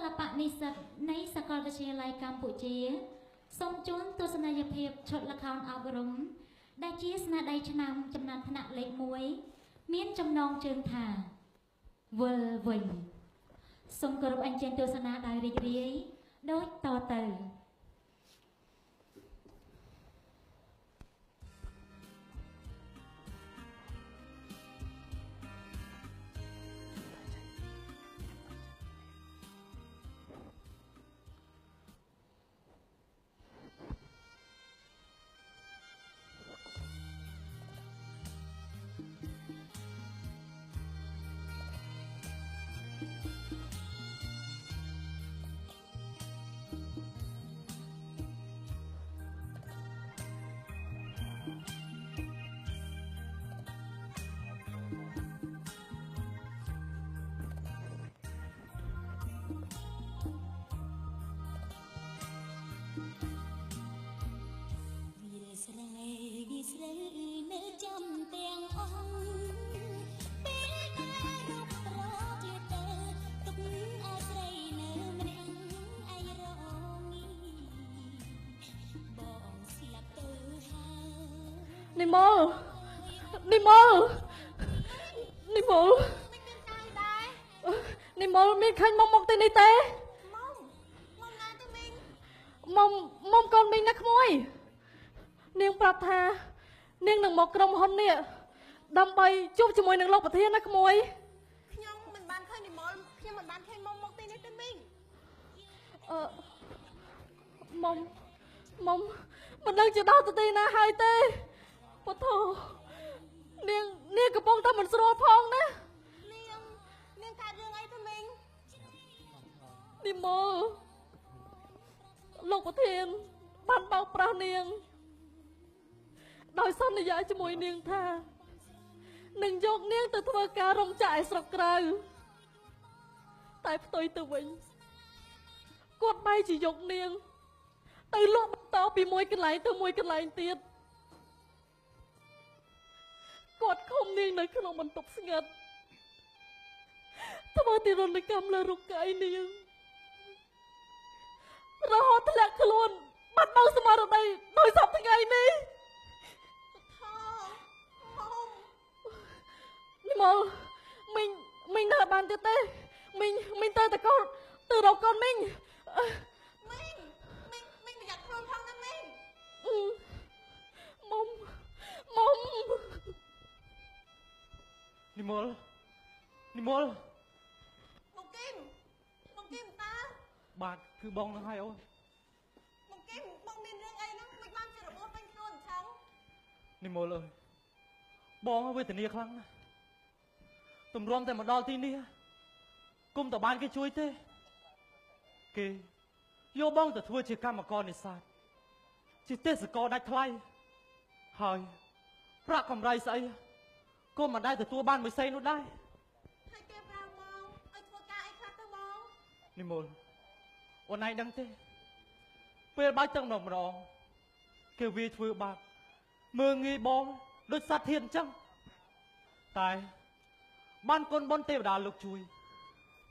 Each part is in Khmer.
លបៈនិស្សិតនៃសាកលវិទ្យាល័យកម្ពុជាសូមជូនទស្សនីយភាពឈុតល្ខោនអប់រំដែលជាស្នាដៃឆ្នាំចំណាត់ថ្នាក់លេខ1មានចំណងជើងថាវិលវិញសូមគោរពអញ្ជើញទស្សនាដោយរីករាយដូចតទៅនិមលនិមលនិមលនិមលមានឃើញមុំមកទីនេះទេមុំកូនមីងណាក្មួយនាងប្រាប់ថានាងនឹងមកក្រុមហ៊ុននេះដើម្បីជួបជាមួយនឹងលោកប្រធានណាក្មួយខ្ញុំមិនបានឃើញនិមលខ្ញុំមិនបានឃើញមុំមកទីនេះទេមីងមុំមិនដឹងជាដល់ទៅទីណាហើយទេពុទ្ធោនាងកំពុងតែមិនស្រួលផងណានាងកើតរឿងអីទៅមីងនិមលលោកប្រធានបានបោកប្រាស់នាងដោយសន្យាជាមួយនាងថានឹងយកនាងទៅធ្វើការរំចាក់ឯស្រុកក្រៅតែផ្ទុយទៅវិញគាត់បែរជាយកនាងទៅលក់បន្តពីមួយកន្លែងទៅមួយកន្លែងទៀតគាត់ឃុំនាងនៅក្នុងបន្ទប់ស្ងាត់ធ្វើទារុណកម្មលើរូបកាយនាងរហូតធ្លាក់ខ្លួនបាត់បង់ស្មារតីដោយសពថ្ងៃនេះនិមលមីងនៅបានទៀតទេមីងទៅតកូនទៅរកកូនមីងមីងប្រយ័ត្នខ្លួនផងណាមីងមុំនិមលមកគីមតើបាទគឺបងនឹងហើយអូនមកគីមបងមានរឿងអីហ្នឹងមិនបានជារបួសពេញខ្លួនអញ្ចឹងនិមលអើយបងវេទនាខ្លាំងណាស់ទម្រាំតែមកដល់ទីនេះគុំតបានគេជួយទេគេយកបងទៅធ្វើជាកម្មករនេសាទជាទេសកលដាច់ថ្លៃហើយប្រាក់កម្រៃស្អីក៏មិនដែលទទួលបានមួយសេននោះដែរហើយគេប្រើបងឲ្យធ្វើការអីខ្លះទៅបងនិមលអូនឯងដឹងទេពេលបាច់ទឹកម្ដងគេវាធ្វើបាបមើងងាយបងដូចសត្វធាតុអញ្ចឹងតែបានកូនបុណ្យទេវតាលោកជួយ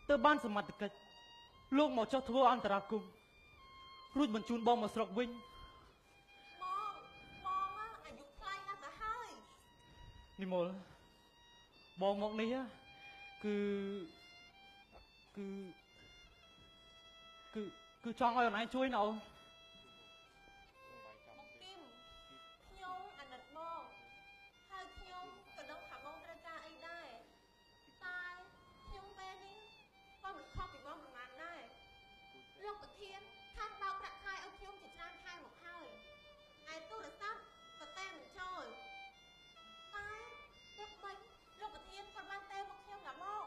ទៅបានសមត្ថកិច្ចលោកមកចោះធ្វើអន្តរាគមរួចបញ្ជូនបងមកស្រុកវិញបងអាយុថ្លៃណាស់ទៅហើយនិមលបងមកនេះគឺចង់ឲ្យអូនឯងជួយណាអូនមកគីមខ្ញុំអាណិតបងហើយខ្ញុំក៏ដឹងថាបងត្រូវការអីដែរតែខ្ញុំពេលនេះក៏មិនខុសពីបងប្រហែលដែរលោកប្រធានខាងបោកប្រាក់ខែឲ្យខ្ញុំជាច្រើនខែមកហើយឯទូរស័ព្ទក៏តែមិនចូលតែទឹកមិនលោកប្រធានក៏បានតែមកខ្ញុំណាបង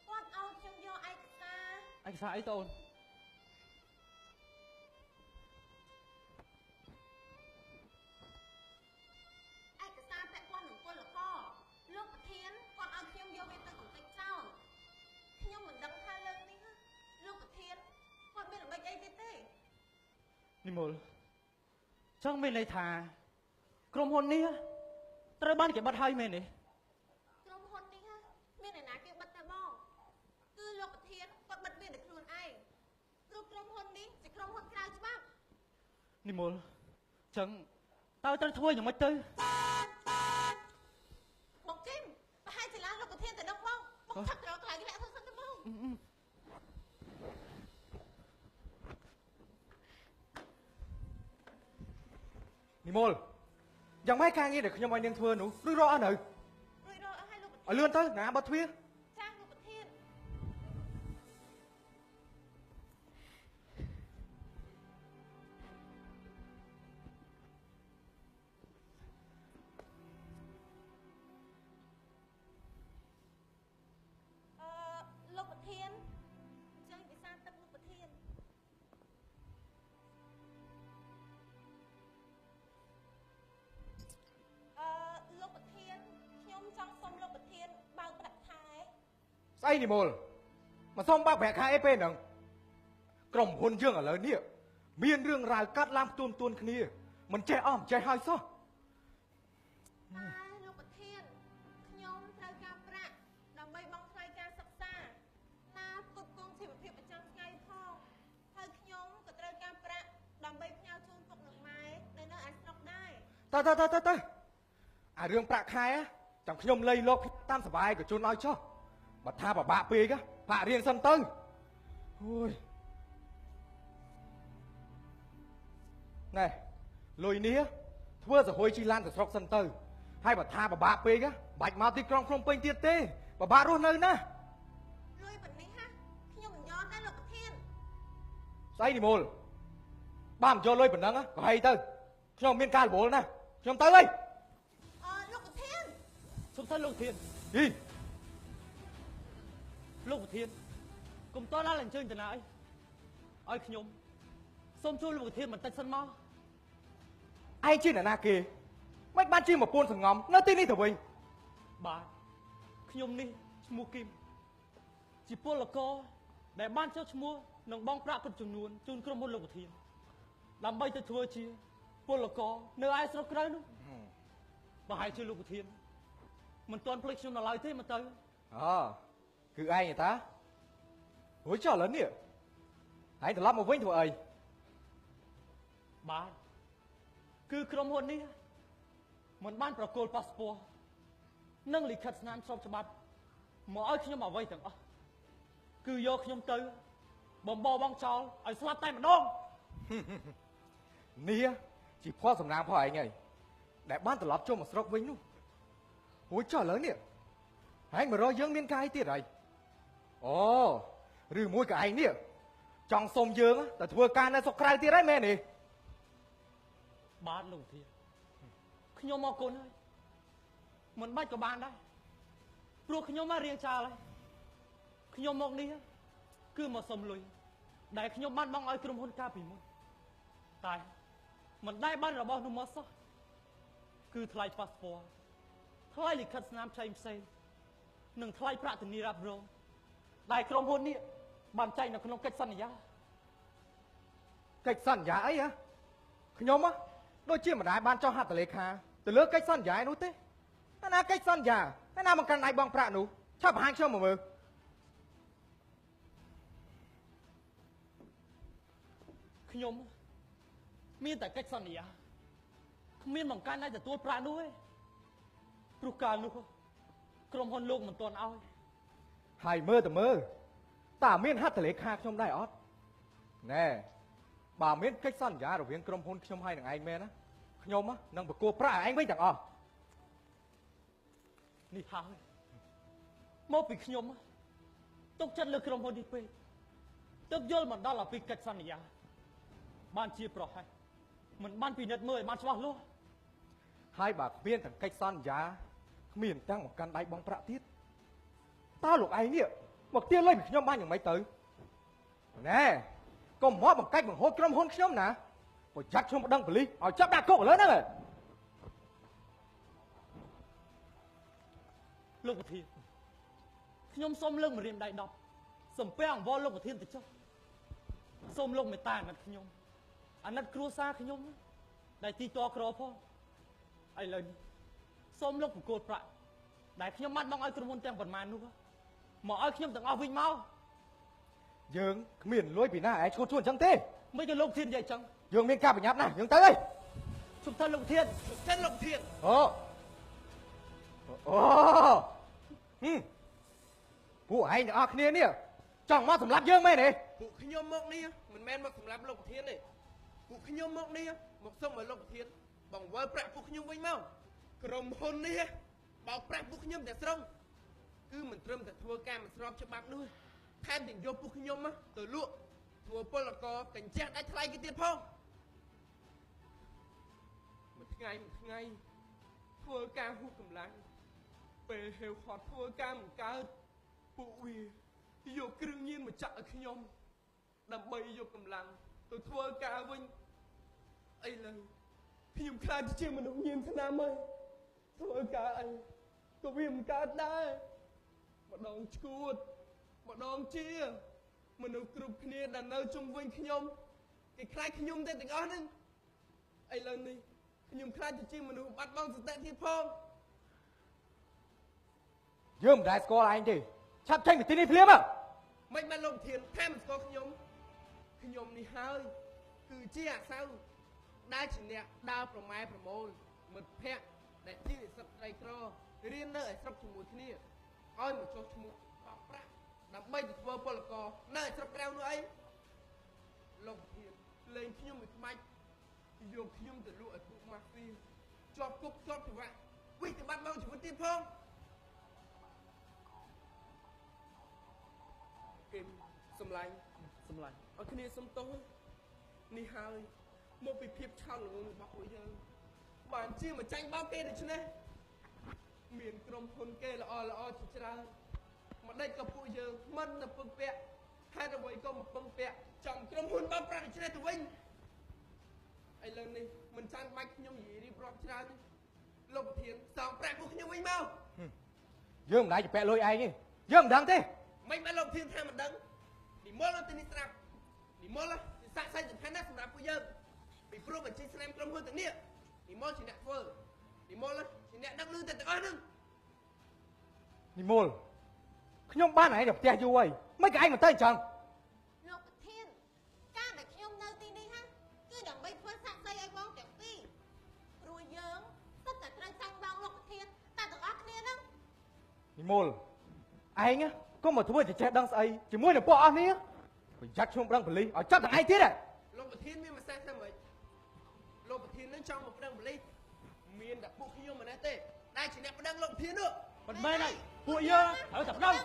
គាត់ឲ្យខ្ញុំយកឯកសារអីទៅអូនលោកប្រធានគាត់ឲ្យខ្ញុំយកវាទៅកំទេចចោលខ្ញុំមិនដឹងថាលើនេះលោកប្រធានគាត់មានល្បិចអីទៀតទេនិមលចង់មានន័យថាក្រុមហ៊ុននេះត្រូវបានគេបិទហើយមែនទេក្រុមហ៊ុននេះមានអ្នកណាគេបិទតែបងគឺលោកប្រធានគាត់បិទវាដោយខ្លួនឯង និមលចឹងតើត្រូវធ្វើយ៉ាងម៉េចទៅ បងគឹមប្រហែលជាឡានលោកប្រធានទៅដឹងបងឆាប់ទៅកន្លែងលាក់សិនទៅបង និមលយ៉ាងម៉េចការងារដែលខ្ញុំឲ្យនាងធ្វើនោះឬរកអត់នៅ រួចរកឲ្យលោកប្រធាន ឲ្យលឿនទៅណាបើទ្វារ ចាស់លោកប្រធាន លោកប្រធានចាញ់វិសាលទឹកលោកប្រធានលោកប្រធានខ្ញុំចង់សុំលោកប្រធានបើកប្រាក់ខែ ស្អីនិមលមកសុំបើកប្រាក់ខែអីពេលហ្នឹងក្រុមហ៊ុនយើងឥឡូវនេះមានរឿងរ៉ាវកាត់ឡើងទួនគ្នាមិនចេះអស់មិនចេះហើយសោះ លោកប្រធានខ្ញុំត្រូវការប្រាក់ដើម្បីបង់ថ្លៃការសិក្សាណាផ្គត់ផ្គង់ជីវភាពប្រចាំថ្ងៃផងហើយខ្ញុំក៏ត្រូវការប្រាក់ដើម្បីផ្ញើជូនពុកនិងម៉ែដែលនៅឯស្រុកដែរ ទៅអារឿងប្រាក់ខែចាំខ្ញុំលៃលោកតាមសបាយក៏ជូនឲ្យចុះបើថាពិបាកពេកបាក់រៀនសិនទៅអូយណែលុយនេះធ្វើសហួយជីឡានទៅស្រុកសិនទៅហើយបើថាពិបាកពេកបាច់មកទីក្រុងភ្នំពេញទៀតទេពិបាករស់នៅណា លុយប៉ុណ្នេះហាខ្ញុំមិនយកដែរលោកប្រធាន ស្អីនិមលបើមិនយកលុយប៉ុណ្ណឹងក៏ហីទៅខ្ញុំមានការរវល់ណាខ្ញុំទៅហើយ លោកប្រធាន សុំសិនលោកប្រធាន ហី លោកប្រធានកុំតដល់អញ្ជើញតាណាអីឲ្យខ្ញុំសូមជួយលោកប្រធានបន្តិចសិនមក ឯងជាអ្នកណាគេមិនបានជាមកពួនសង្ងំនៅទីនេះទៅវិញ បាទខ្ញុំនេះឈ្មោះគឹមជាពលករដែលបានចុះឈ្មោះនឹងបងប្រាក់គ្រប់ចំនួនជូនក្រុមហ៊ុនលោកប្រធានដើម្បីទៅធ្វើជាពលករនៅឯស្រុកក្រៅនោះប្រហែលជាលោកប្រធានមិនទាន់ភ្លេចខ្ញុំនៅឡើយទេមកទៅ អូគឺឯងទេតារួចចុះឥឡូវនេះឯងត្រឡប់មកវិញធ្វើអី បាទគឺក្រុមហ៊ុននេះមិនបានប្រគល់ប៉ាសពតនិងលិខិតស្នាមស្របច្បាប់មកឲ្យខ្ញុំអ្វីទាំងអស់គឺយកខ្ញុំទៅបំបោបងចោលឲ្យស្លាប់តែម្ដង នេះជាផលសំណាងផងឯងហើយដែលបានត្រឡប់ចូលមកស្រុកវិញនោះរួចចុះឥឡូវនេះឯងមករកយើងមានកាយទៀតហើយអូឬមួយក៏ឯងនេះចង់សុំយើងទៅធ្វើការនៅស្រុកក្រៅទៀតហើយមែនទេ បាទលោកធានខ្ញុំមកគុណហើយមិនបាច់ក៏បានដែរព្រោះខ្ញុំមករៀងចាលហើយខ្ញុំមកនេះគឺមកសុំលុយដែលខ្ញុំបានបង់ឲ្យក្រុមហ៊ុនកាលពីមុនតែមិនដែលបានរបស់នោះមកសោះគឺថ្លៃប៉ាសពតថ្លៃលិខិតស្នាមផ្សេងនិងថ្លៃប្រាក់ធានារ៉ាប់រងដែលក្រុមហ៊ុននេះបានចែងនៅក្នុងកិច្ចសន្យា កិច្ចសន្យាអីហ៎ខ្ញុំដូចជាមិនដែលបានចុះហត្ថលេខាទៅលើកិច្ចសន្យានោះទេអាណាកិច្ចសន្យាអាណាមិនកាន់ដៃបងប្រាក់នោះឆាប់បង្ហាញខ្ញុំមកមើល ខ្ញុំមានតែកិច្ចសន្យាគ្មានបង្កាន់ឲ្យទទួលប្រាក់នោះទេព្រោះកាលនោះក្រុមហ៊ុនលោកមិនទាន់ឲ្យ ហើយមើលតើមើលតើមានហត្ថលេខាខ្ញុំដែរអត់ណែបើមានកិច្ចសន្យារវាងក្រុមហ៊ុនខ្ញុំហើយនឹងឯងមែនណាខ្ញុំនឹងបកគោប្រាក់ឲ្យឯងវិញទាំងអស់ នេះហើយមកពីខ្ញុំទុកចិត្តលើក្រុមហ៊ុននេះពេកទឹកយល់មិនដល់អំពីកិច្ចសន្យាបានជាប្រហែលមិនបានពិនិត្យមើលឲ្យបានច្បាស់លាស់ ហើយបើគ្មានទាំងកិច្ចសន្យាគ្មានទាំងបង្កាន់ដៃបងប្រាក់ទៀតតើលោកឯងនេះមកទាលុយពីខ្ញុំបានយ៉ាងម៉េចទៅណែកុំមកបង្កាច់បង្ហូតក្រុមហ៊ុនខ្ញុំណាប្រយ័ត្នខ្ញុំប្តឹងប៉ូលីសឲ្យចាប់ដាក់គុកឥឡូវហ្នឹង លោកប្រធានខ្ញុំសូមលើកម្រាមដៃ10សំពះអង្វរលោកប្រធានទៅចុះសូមលោកមេត្តាអាណិតខ្ញុំអាណិតគ្រួសារខ្ញុំដែលទីតក្រផងឥឡូវនេះសូមលោកបង្គោលប្រាក់ដែលខ្ញុំបានបង់ឲ្យក្រុមហ៊ុនទាំងប៉ុន្មាននោះមកឲ្យខ្ញុំទាំងអស់វិញមក យើងគ្មានលុយពីណាឯងឈួតអញ្ចឹងទេ មិនក៏លោកធាននិយាយចឹង យើងមានការប្រញាប់ណាស់យើងទៅអី ជុំថាលោកធាន ចិនលោកធាន អូអូពួកឯងទាំងអស់គ្នានេះចង់មកសម្លាប់យើងមែនទេ ពួកខ្ញុំមកនេះមិនមែនមកសម្រាប់លោកប្រធានទេពួកខ្ញុំមកនេះមកសុំឲ្យលោកប្រធានបង្វិលប្រាក់ពួកខ្ញុំវិញមកក្រុមហ៊ុននេះបោកប្រាក់ពួកខ្ញុំតែស្រុងគឺមិនត្រឹមតែធ្វើការមិនស្របច្បាប់នោះថែមទាំងយកពួកខ្ញុំទៅលក់ធ្វើពលករកញ្ចក់ដាច់ថ្លៃគេទៀតផងមួយថ្ងៃធ្វើការហួសកម្លាំងពេលហេវខត់ធ្វើការមិនកើតពួកវាយកគ្រឿងញៀនមកចាក់ឲ្យខ្ញុំដើម្បីយកកម្លាំងទៅធ្វើការវិញអីឡើយខ្ញុំខ្លាចជាមនុស្សញៀនឆ្នាំហើយធ្វើការអីក៏វាមិនកើតដែរម្ដងឈួតម្ដងជាមនុស្សគ្រប់គ្នាដែលនៅជុំវិញខ្ញុំគេខ្លាចខ្ញុំតែទាំងអស់ហ្នឹងឥឡូវនេះខ្ញុំខ្លាចជាមនុស្សបាត់បង់សតិទៀតផង យើងមិនដែលស្គាល់ឯងទេឆាប់ចេញពីទីនេះភ្លាម មិនមែនលោកធានថែមស្គាល់ខ្ញុំនេះហើយគឺជាអាសៅដែលជាអ្នកដើរប្រម៉ែប្រមូលមិត្តភ័ក្តិដែលជានិស្សិតក្រីក្ររៀននៅឯស្រុកជាមួយគ្នាឲ្យមកចុះឈ្មោះបោកប្រាក់ដើម្បីទៅធ្វើពលករនៅឯស្រុកក្រៅនោះអីលោកធានលេងខ្ញុំមួយខ្មាច់យកខ្ញុំទៅលក់ឲ្យពួកម៉ាហ្វៀជាប់គុកជាប់ច្បាប់វិទ្យាបាត់មកជីវិតទៀតផងគេសម្លាញ់ឲ្យគ្នាសុំទោសនេះហើយមកពីភាពឆោតល្ងងរបស់ពួកយើងបានជាមកចាញ់បោកគេដូច្នេះមានក្រុមហ៊ុនគេល្អជាច្រើនមកដេចក៏ពួកយើងមិនទៅពឹងពាក់ហេតុអ្វីក៏មកពឹងពាក់ចំក្រុមហ៊ុនបោកប្រាក់ដូច្នេះទៅវិញឥឡូវនេះមិនចាំបាច់ខ្ញុំនិយាយរៀបរាប់ច្រើនលោកប្រធានសងប្រាក់ពួកខ្ញុំវិញមកយើងមិនដែលជាពាក់លុយឯងទេយើងមិនដឹងទេ មិនមែនលោកធានថាមិនដឹងនិមលទៅនេះស្រាប់និមលជាសាក់សៃសំខាន់ណាស់សម្រាប់ពួកយើងពីព្រោះបញ្ជីស្នាមក្រុមហ៊ុនទាំងនេះនិមលជាអ្នកធ្វើនិមលជាអ្នកដឹកលឺតែទាំងអស់ហ្នឹង និមលខ្ញុំបានឯងទៅផ្ទះយូរហើយមិនក៏ឯងមិនទៅអញ្ចឹង លោកប្រធានការដែលខ្ញុំនៅទីនេះហាគឺដើម្បីធ្វើសាក់សីឲ្យបងទាំងពីរព្រោះយើងសិតតែត្រូវចាញ់បងលោកប្រធានតែទាំងអស់គ្នាហ្នឹង និមលឯងកុំមកធ្វើចេះដឹងស្អីជាមួយនឹងពួកអស់នេះប្រយ័ត្នខ្ញុំប្រឹងបលិសឲ្យចាប់តែឯងទៀត លោកប្រធានមានម្សេះតែមិនលោកប្រធាននឹងចង់មកប្រឹងបលិសមានតែពួកខ្ញុំមិនទេដែលជាអ្នកប្រដឹងលោកប្រធាននោះ មិនមែនទេពួកយើងត្រូវតែដឹង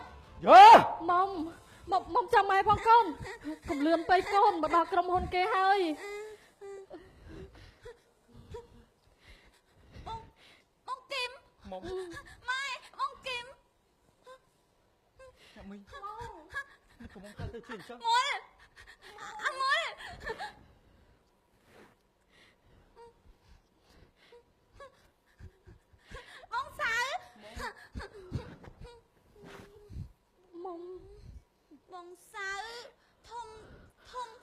យើ មុំចាំម៉ែផងកូន កុំលឿនពេកកូនមកដល់ក្រុមហ៊ុនគេហើយ បងគឹម មក ម៉ែបងគឹម ចាំមិញកុំទៅជាអញ្ចឹង មុលអមុល បងសៅ មុំ បងសៅធំ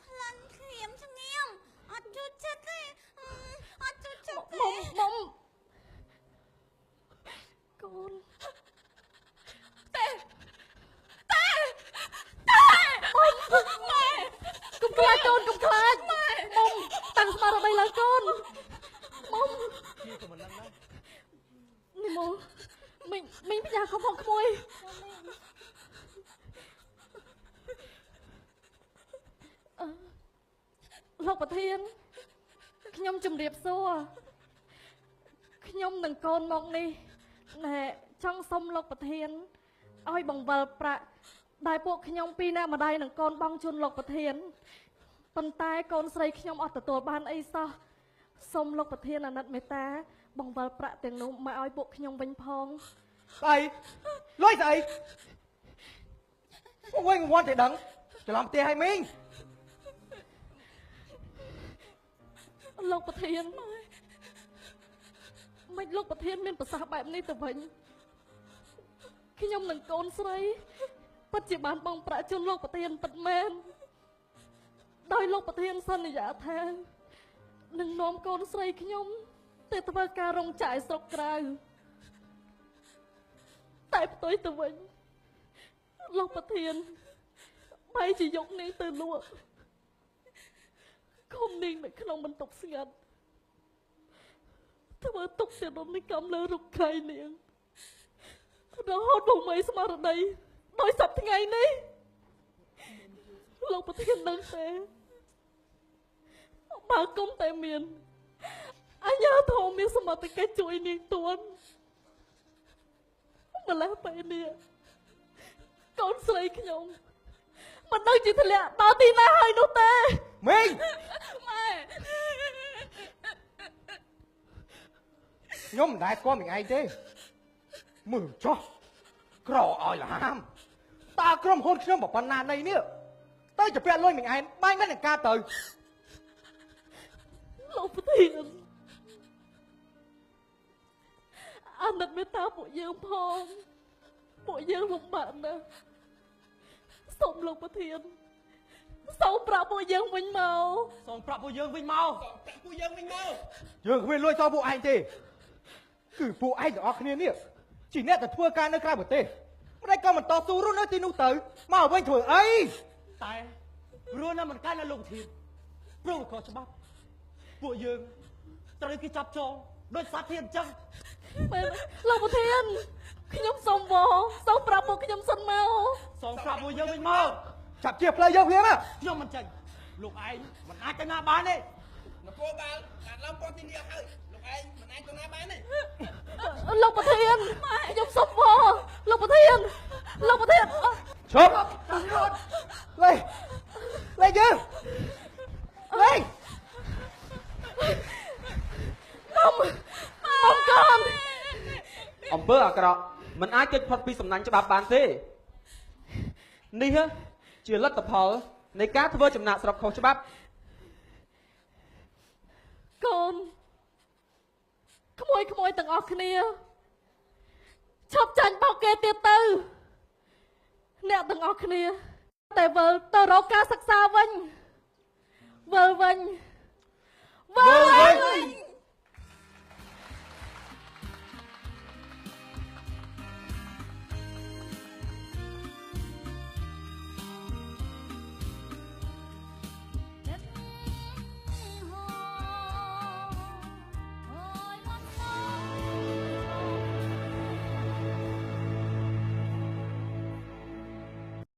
ផ្លិនក្រៀមឆ្ងៀមអត់ជួយចិត្តទេអត់ជួយចិត្តទេ មុំកូន ម៉ែ កុំខ្លាចកូនកុំខ្លាចមុំតាំងស្មារតីឡើងកូនមុំ ជាក៏មិនដឹងដែរ នេះមុំមីងផ្ញើខំផងក្មួយលោកប្រធានខ្ញុំជម្រាបសួរខ្ញុំនឹងកូនមកនេះណែចង់សុំលោកប្រធានឲ្យបង្វិលប្រាក់ដែលពួកខ្ញុំពីរនាក់ម្ដាយនឹងកូនបងជូនលោកប្រធានប៉ុន្តែកូនស្រីខ្ញុំអត់ទទួលបានអីសោះសូមលោកប្រធានអាណិតមេត្តាបង្វិលប្រាក់ទាំងនោះមកឲ្យពួកខ្ញុំវិញផង ស្អីលុយស្អីពួកវិញមិនទេដឹងច្រឡំផ្ទះឲ្យមីង លោកប្រធានមិនលោកប្រធានមានប្រសាសន៍បែបនេះទៅវិញខ្ញុំនឹងកូនស្រីពិតជាបានបងប្រាក់ជូនលោកប្រធានពិតមែនដោយលោកប្រធានសន្យាថានឹងនាំកូនស្រីខ្ញុំទៅធ្វើការរោងចក្រស្រុកក្រៅតែផ្ទុយទៅវិញលោកប្រធាន បែរជាយកនាងទៅលក់គុំនាងនៅក្នុងបន្ទប់ស្ងាត់ធ្វើទុកទារុណកម្មលើរុកខៃនាងរហូតលោកមីស្មារតីដោយសប្តាហ៍ថ្ងៃនេះលោកប្រធានដឹងទេបើគុំតែមានអញ្ញាធមមានសមត្ថកិច្ចជួយនាងទួនម្លេះពេលនេះកូនស្រីខ្ញុំមិនដឹងជាធ្លាក់ដល់ទីណាហើយនោះទេមីងម៉ែខ្ញុំមិនដែលស្គាល់មីងឯងទេមើលចុះក្រឲ្យលហាមតើក្រុមហ៊ុនខ្ញុំប៉ុណ្ណានៃនេះតែជាពាក់លុយមីងឯងបាញ់មិននឹងការទៅលោកប្រធានអាណិតមេត្តាពួកយើងផងពួកយើងលំបាកណាស់សូមលោកប្រធានសូមប្រាប់ពួកយើងវិញមកសូមប្រាប់ពួកយើងវិញមក យើងគ្មានលុយសោះពួកឯងទេគឺពួកឯងទាំងអស់គ្នានេះជាអ្នកទៅធ្វើការនៅក្រៅប្រទេសមិនដែលក៏មិនតស៊ូរស់នៅទីនោះទៅមកវិញធ្វើអីតែរស់នៅមិនកាច់នៅលោកធានព្រោះខុសច្បាប់ពួកយើងត្រូវគេចាប់ចងដោយសាធារអញ្ចឹងលោកប្រធានខ្ញុំសូមវសូមប្រាប់ពួកខ្ញុំសិនមកសូមប្រាប់ពួកយើងវិញមក ចាប់ជាផ្លូវយើងភ្លាមខ្ញុំមិនចេញលោកឯងមិនអាចទៅណាបានទេនគរបាលបានឡើងប៉ុនទីនេះហើយលោកឯងមិនអាចទៅណាបានទេលោកប្រធានខ្ញុំសុំវលោកប្រធានឈប់លេយើងលេងអំកូនអំពើអាក្រក់មិនអាចគេចផុតពីសំណាញ់ច្បាប់បានទេនេះជាលទ្ធផលនៃការធ្វើចំណាក់ស្រុកខុសច្បាប់កូនក្មួយទាំងអស់គ្នាឈប់ចាញ់បោកគេទៀតទៅអ្នកទាំងអស់គ្នាតែវិលទៅរកការសិក្សាវិញវិលវិញ